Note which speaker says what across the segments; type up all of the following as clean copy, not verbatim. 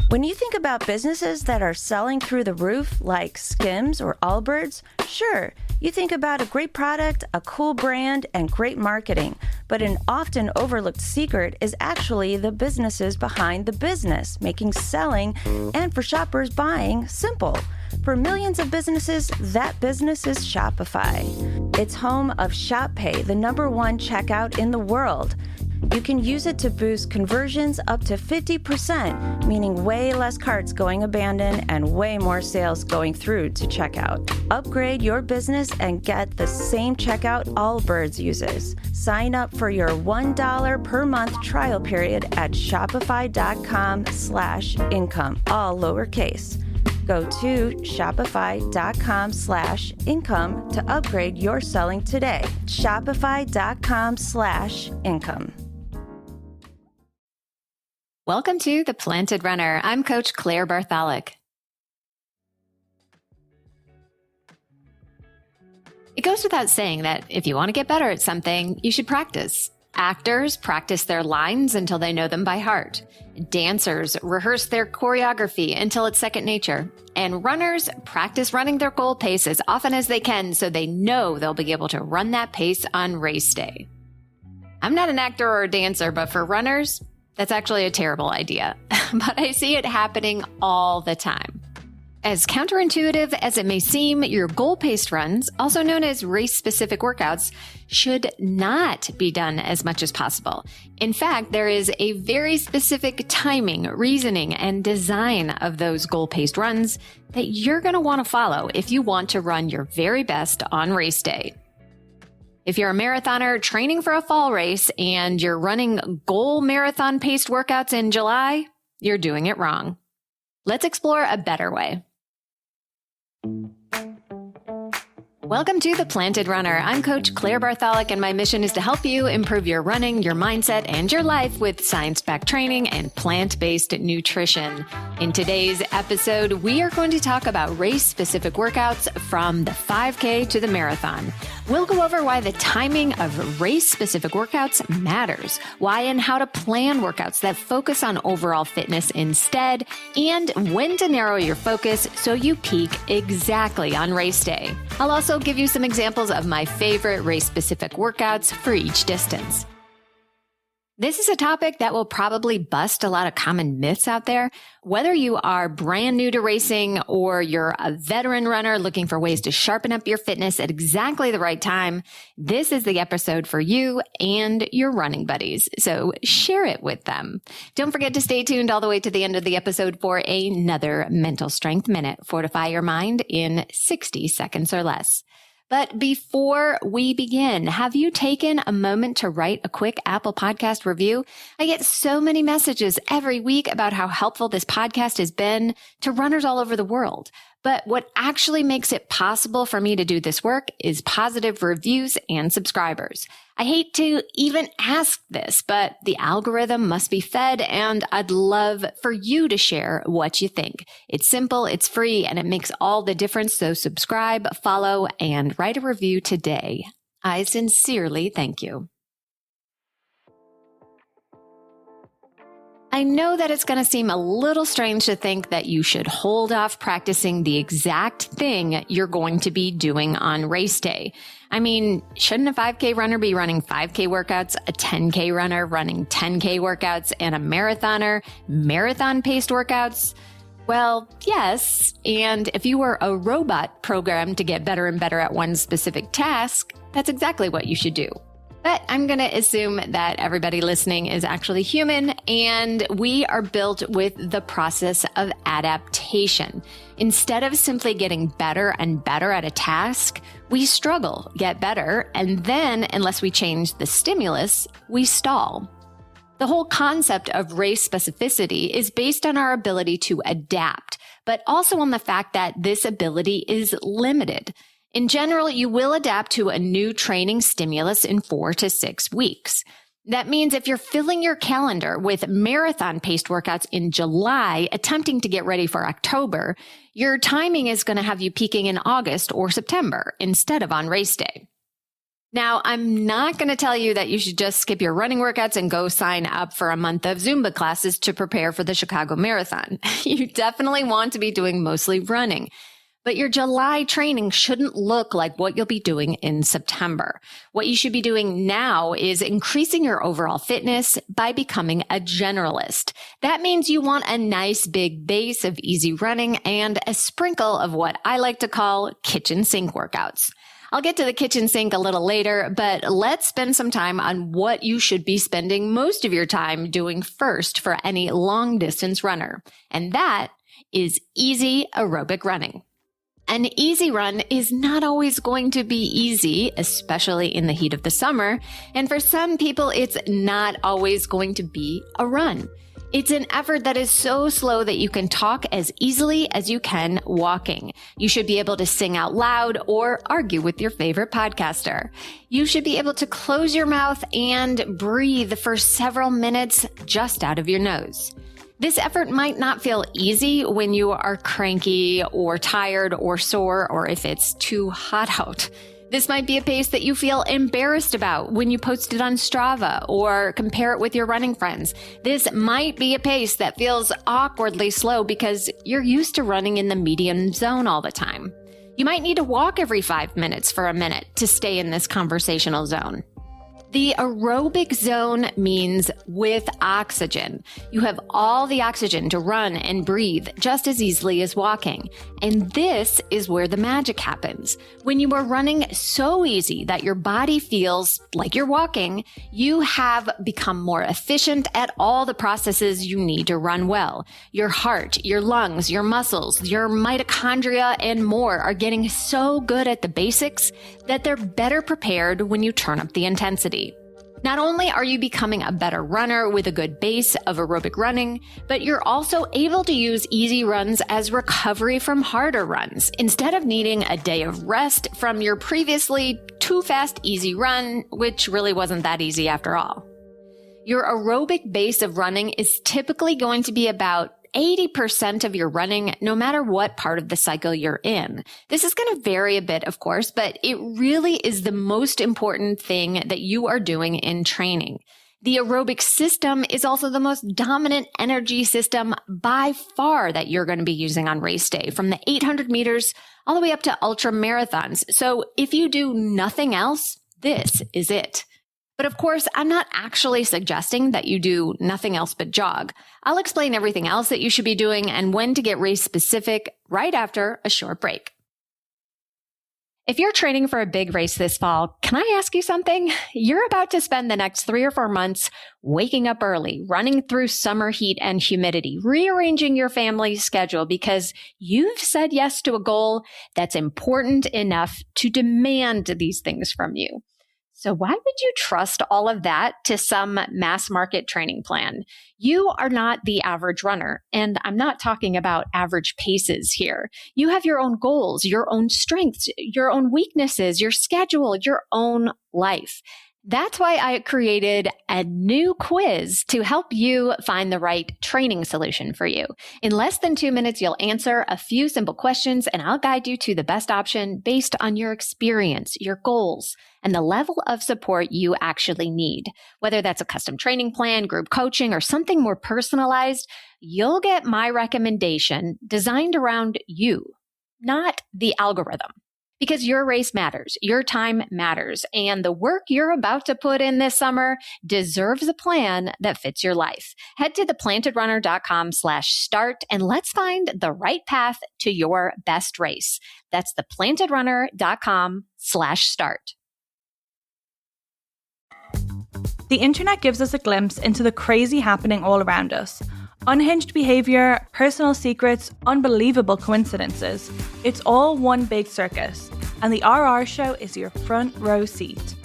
Speaker 1: When you think about businesses that are selling through the roof, like Skims or Allbirds, sure, you think about a great product, a cool brand, and great marketing. But an often overlooked secret is actually the businesses behind the business, making selling and for shoppers buying simple. For millions of businesses, that business is Shopify. It's home of Shop Pay, the #1 checkout in the world. You can use it to boost conversions up to 50%, meaning way less carts going abandoned and way more sales going through to checkout. Upgrade your business and get the same checkout Allbirds uses. Sign up for your $1 per month trial period at shopify.com/income, all lowercase. Go to shopify.com/income to upgrade your selling today. Shopify.com/income.
Speaker 2: Welcome to The Planted Runner. I'm Coach Claire Bartholic. It goes without saying that if you want to get better at something, you should practice. Actors practice their lines until they know them by heart. Dancers rehearse their choreography until it's second nature. And runners practice running their goal pace as often as they can so they know they'll be able to run that pace on race day. I'm not an actor or a dancer, but for runners, that's actually a terrible idea. But I see it happening all the time. As counterintuitive as it may seem, your goal-paced runs, also known as race-specific workouts, should not be done as much as possible. In fact, there is a very specific timing, reasoning, and design of those goal-paced runs that you're going to want to follow if you want to run your very best on race day. If you're a marathoner training for a fall race and you're running goal marathon-paced workouts in July, you're doing it wrong. Let's explore a better way. Welcome to The Planted Runner. I'm Coach Claire Bartholic, and my mission is to help you improve your running, your mindset, and your life with science-backed training and plant-based nutrition. In today's episode, we are going to talk about race-specific workouts from the 5K to the marathon. We'll go over why the timing of race-specific workouts matters, why and how to plan workouts that focus on overall fitness instead, and when to narrow your focus so you peak exactly on race day. I'll also give you some examples of my favorite race-specific workouts for each distance. This is a topic that will probably bust a lot of common myths out there. Whether you are brand new to racing or you're a veteran runner looking for ways to sharpen up your fitness at exactly the right time, this is the episode for you and your running buddies. So share it with them. Don't forget to stay tuned all the way to the end of the episode for another Mental Strength Minute. Fortify your mind in 60 seconds or less. But before we begin, have you taken a moment to write a quick Apple Podcast review? I get so many messages every week about how helpful this podcast has been to runners all over the world. But what actually makes it possible for me to do this work is positive reviews and subscribers. I hate to even ask this, but the algorithm must be fed, and I'd love for you to share what you think. It's simple, it's free, and it makes all the difference. So subscribe, follow, and write a review today. I sincerely thank you. I know that it's going to seem a little strange to think that you should hold off practicing the exact thing you're going to be doing on race day. I mean, shouldn't a 5K runner be running 5K workouts, a 10K runner running 10K workouts, and a marathoner marathon-paced workouts? Well, yes. And if you were a robot programmed to get better and better at one specific task, that's exactly what you should do. But I'm going to assume that everybody listening is actually human, and we are built with the process of adaptation. Instead of simply getting better and better at a task, we struggle, get better, and then, unless we change the stimulus, we stall. The whole concept of race specificity is based on our ability to adapt, but also on the fact that this ability is limited. In general, you will adapt to a new training stimulus in 4 to 6 weeks. That means if you're filling your calendar with marathon-paced workouts in July, attempting to get ready for October, your timing is going to have you peaking in August or September instead of on race day. Now, I'm not going to tell you that you should just skip your running workouts and go sign up for a month of Zumba classes to prepare for the Chicago Marathon. You definitely want to be doing mostly running. But your July training shouldn't look like what you'll be doing in September. What you should be doing now is increasing your overall fitness by becoming a generalist. That means you want a nice big base of easy running and a sprinkle of what I like to call kitchen sink workouts. I'll get to the kitchen sink a little later, but let's spend some time on what you should be spending most of your time doing first for any long distance runner. And that is easy aerobic running. An easy run is not always going to be easy, especially in the heat of the summer. And for some people, it's not always going to be a run. It's an effort that is so slow that you can talk as easily as you can walking. You should be able to sing out loud or argue with your favorite podcaster. You should be able to close your mouth and breathe for several minutes just out of your nose. This effort might not feel easy when you are cranky or tired or sore or if it's too hot out. This might be a pace that you feel embarrassed about when you post it on Strava or compare it with your running friends. This might be a pace that feels awkwardly slow because you're used to running in the medium zone all the time. You might need to walk every 5 minutes for a minute to stay in this conversational zone. The aerobic zone means with oxygen. You have all the oxygen to run and breathe just as easily as walking. And this is where the magic happens. When you are running so easy that your body feels like you're walking, you have become more efficient at all the processes you need to run well. Your heart, your lungs, your muscles, your mitochondria, and more are getting so good at the basics that they're better prepared when you turn up the intensity. Not only are you becoming a better runner with a good base of aerobic running, but you're also able to use easy runs as recovery from harder runs, instead of needing a day of rest from your previously too fast easy run, which really wasn't that easy after all. Your aerobic base of running is typically going to be about 80% of your running, no matter what part of the cycle you're in. This is going to vary a bit, of course, but it really is the most important thing that you are doing in training. The aerobic system is also the most dominant energy system by far that you're going to be using on race day, from the 800 meters all the way up to ultra marathons. So if you do nothing else, this is it. But of course, I'm not actually suggesting that you do nothing else but jog. I'll explain everything else that you should be doing and when to get race specific right after a short break. If you're training for a big race this fall, can I ask you something? You're about to spend the next 3 or 4 months waking up early, running through summer heat and humidity, rearranging your family's schedule because you've said yes to a goal that's important enough to demand these things from you. So why would you trust all of that to some mass market training plan? You are not the average runner, and I'm not talking about average paces here. You have your own goals, your own strengths, your own weaknesses, your schedule, your own life. That's why I created a new quiz to help you find the right training solution for you. In less than 2 minutes, you'll answer a few simple questions, and I'll guide you to the best option based on your experience, your goals, and the level of support you actually need. Whether that's a custom training plan, group coaching, or something more personalized, you'll get my recommendation designed around you, not the algorithm. Because your race matters, your time matters, and the work you're about to put in this summer deserves a plan that fits your life. Head to theplantedrunner.com/start and let's find the right path to your best race. That's theplantedrunner.com/start.
Speaker 3: The internet gives us a glimpse into the crazy happening all around us. Unhinged behavior, personal secrets, unbelievable coincidences. It's all one big circus, and the RR Show is your front row seat.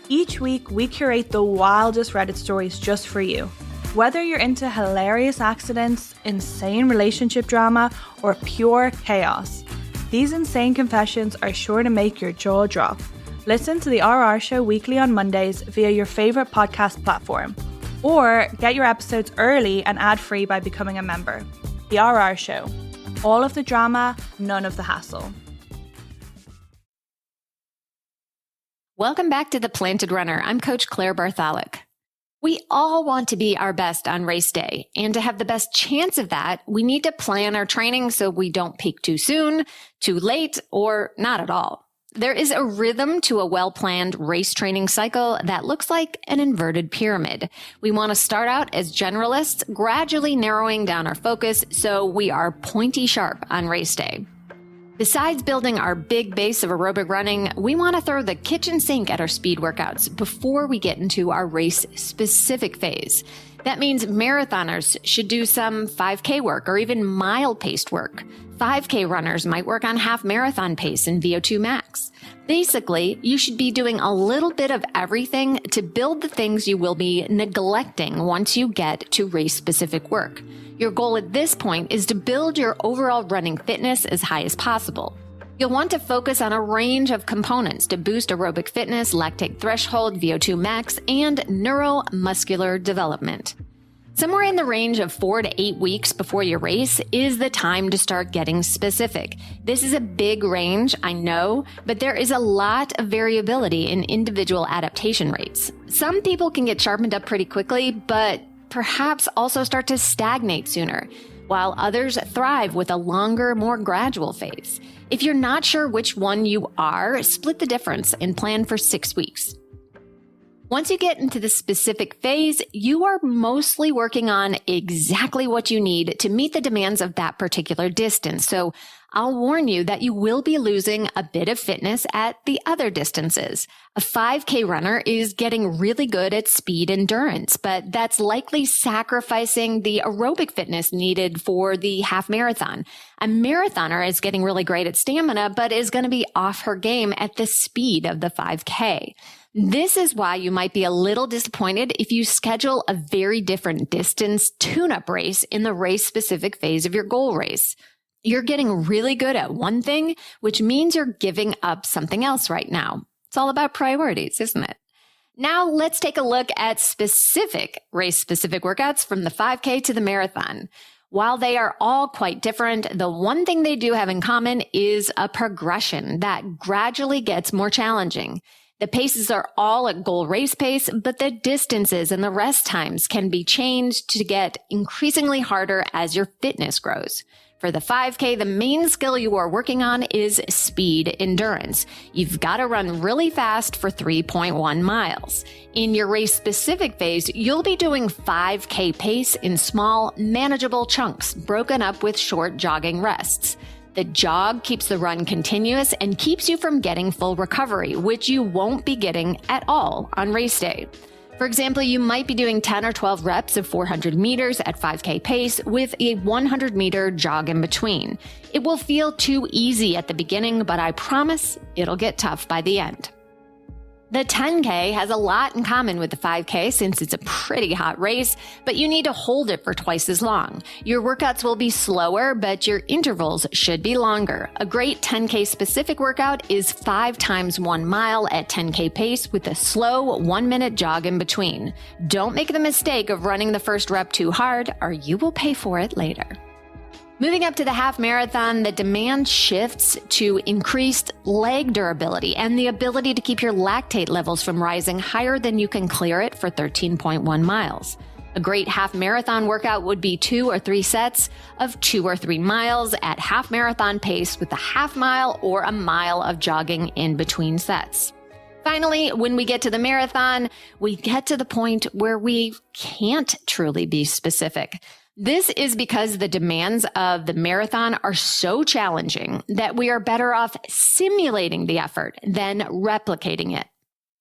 Speaker 3: Each week, we curate the wildest Reddit stories just for you. Whether you're into hilarious accidents, insane relationship drama, or pure chaos, these insane confessions are sure to make your jaw drop. Listen to the RR Show weekly on Mondays via your favorite podcast platform. Or get your episodes early and ad-free by becoming a member. The RR Show. All of the drama, none of the hassle.
Speaker 2: Welcome back to The Planted Runner. I'm Coach Claire Bartholic. We all want to be our best on race day, and to have the best chance of that, we need to plan our training so we don't peak too soon, too late, or not at all. There is a rhythm to a well-planned race training cycle that looks like an inverted pyramid. We want to start out as generalists, gradually narrowing down our focus so we are pointy sharp on race day. Besides building our big base of aerobic running, we want to throw the kitchen sink at our speed workouts before we get into our race-specific phase. That means marathoners should do some 5K work or even mile-paced work. 5K runners might work on half marathon pace and VO2 max. Basically, you should be doing a little bit of everything to build the things you will be neglecting once you get to race-specific work. Your goal at this point is to build your overall running fitness as high as possible. You'll want to focus on a range of components to boost aerobic fitness, lactate threshold, VO2 max, and neuromuscular development. Somewhere in the range of 4 to 8 weeks before your race is the time to start getting specific. This is a big range, I know, but there is a lot of variability in individual adaptation rates. Some people can get sharpened up pretty quickly, but perhaps also start to stagnate sooner, while others thrive with a longer, more gradual phase. If you're not sure which one you are, split the difference and plan for 6 weeks. Once you get into the specific phase, you are mostly working on exactly what you need to meet the demands of that particular distance. So I'll warn you that you will be losing a bit of fitness at the other distances. A 5K runner is getting really good at speed endurance, but that's likely sacrificing the aerobic fitness needed for the half marathon. A marathoner is getting really great at stamina, but is going to be off her game at the speed of the 5K. This is why you might be a little disappointed if you schedule a very different distance tune-up race in the race-specific phase of your goal race. You're getting really good at one thing, which means you're giving up something else right now. It's all about priorities, isn't it? Now let's take a look at specific race-specific workouts from the 5K to the marathon. While they are all quite different, the one thing they do have in common is a progression that gradually gets more challenging. The paces are all at goal race pace, but the distances and the rest times can be changed to get increasingly harder as your fitness grows. For the 5K, the main skill you are working on is speed endurance. You've got to run really fast for 3.1 miles. In your race-specific phase, you'll be doing 5K pace in small, manageable chunks, broken up with short jogging rests. The jog keeps the run continuous and keeps you from getting full recovery, which you won't be getting at all on race day. For example, you might be doing 10 or 12 reps of 400 meters at 5K pace with a 100 meter jog in between. It will feel too easy at the beginning, but I promise it'll get tough by the end. The 10K has a lot in common with the 5K since it's a pretty hot race, but you need to hold it for twice as long. Your workouts will be slower, but your intervals should be longer. A great 10K specific workout is 5 times 1 mile at 10K pace with a slow 1-minute jog in between. Don't make the mistake of running the first rep too hard, or you will pay for it later. Moving up to the half marathon, the demand shifts to increased leg durability and the ability to keep your lactate levels from rising higher than you can clear it for 13.1 miles. A great half marathon workout would be 2 or 3 sets of 2 or 3 miles at half marathon pace with a half mile or a mile of jogging in between sets. Finally, when we get to the marathon, we get to the point where we can't truly be specific. This is because the demands of the marathon are so challenging that we are better off simulating the effort than replicating it.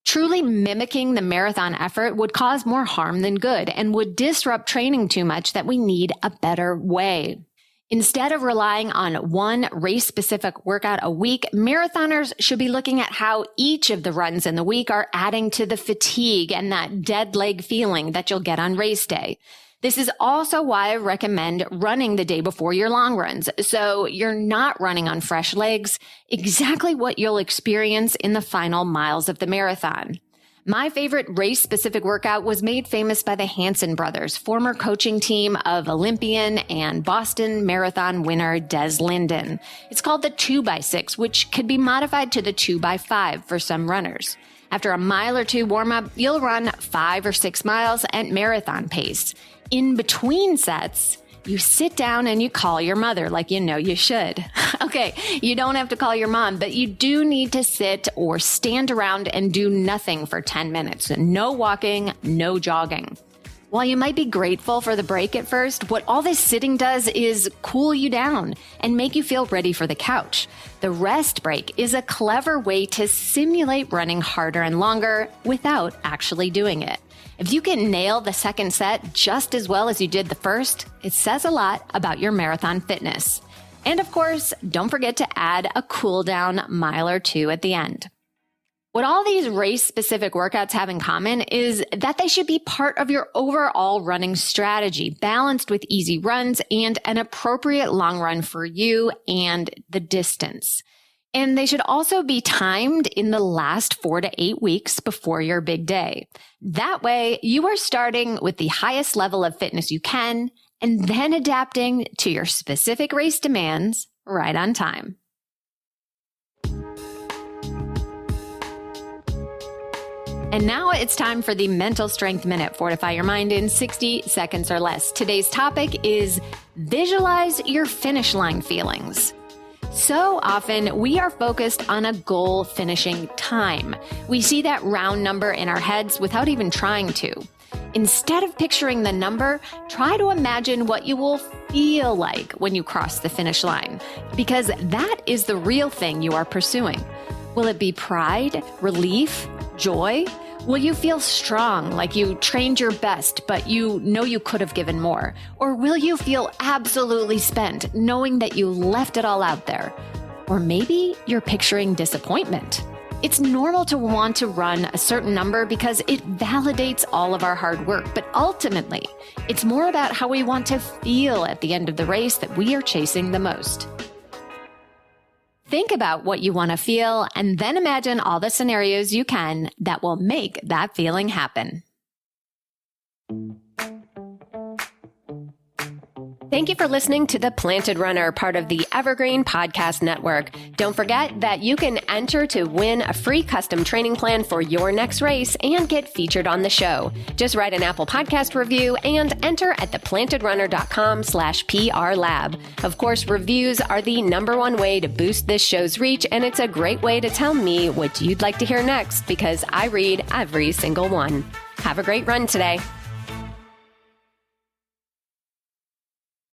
Speaker 2: Truly mimicking the marathon effort would cause more harm than good and would disrupt training too much that we need a better way. Instead of relying on one race-specific workout a week, marathoners should be looking at how each of the runs in the week are adding to the fatigue and that dead leg feeling that you'll get on race day. This is also why I recommend running the day before your long runs, so you're not running on fresh legs, exactly what you'll experience in the final miles of the marathon. My favorite race-specific workout was made famous by the Hanson brothers, former coaching team of Olympian and Boston Marathon winner Des Linden. It's called the 2x6, which could be modified to the 2x5 for some runners. After a mile or two warm up, you'll run 5 or 6 miles at marathon pace. In between sets, you sit down and you call your mother like you know you should. Okay, you don't have to call your mom, but you do need to sit or stand around and do nothing for 10 minutes. No walking, no jogging. While you might be grateful for the break at first, what all this sitting does is cool you down and make you feel ready for the couch. The rest break is a clever way to simulate running harder and longer without actually doing it. If you can nail the second set just as well as you did the first, it says a lot about your marathon fitness. And of course, don't forget to add a cool down mile or two at the end. What all these race-specific workouts have in common is that they should be part of your overall running strategy, balanced with easy runs and an appropriate long run for you and the distance. And they should also be timed in the last 4 to 8 weeks before your big day. That way, you are starting with the highest level of fitness you can and then adapting to your specific race demands right on time. And now it's time for the Mental Strength Minute. Fortify your mind in 60 seconds or less. Today's topic is visualize your finish line feelings. So often we are focused on a goal finishing time. We see that round number in our heads without even trying to. Instead of picturing the number, try to imagine what you will feel like when you cross the finish line, because that is the real thing you are pursuing. Will it be pride, relief, joy? Will you feel strong, like you trained your best, but you know you could have given more? Or will you feel absolutely spent, knowing that you left it all out there? Or maybe you're picturing disappointment. It's normal to want to run a certain number because it validates all of our hard work, but ultimately, it's more about how we want to feel at the end of the race that we are chasing the most. Think about what you want to feel and then imagine all the scenarios you can that will make that feeling happen. Thank you for listening to The Planted Runner, part of the Evergreen Podcast Network. Don't forget that you can enter to win a free custom training plan for your next race and get featured on the show. Just write an Apple Podcast review and enter at theplantedrunner.com/PRLab. Of course, reviews are the #1 way to boost this show's reach, and it's a great way to tell me what you'd like to hear next because I read every single one. Have a great run today.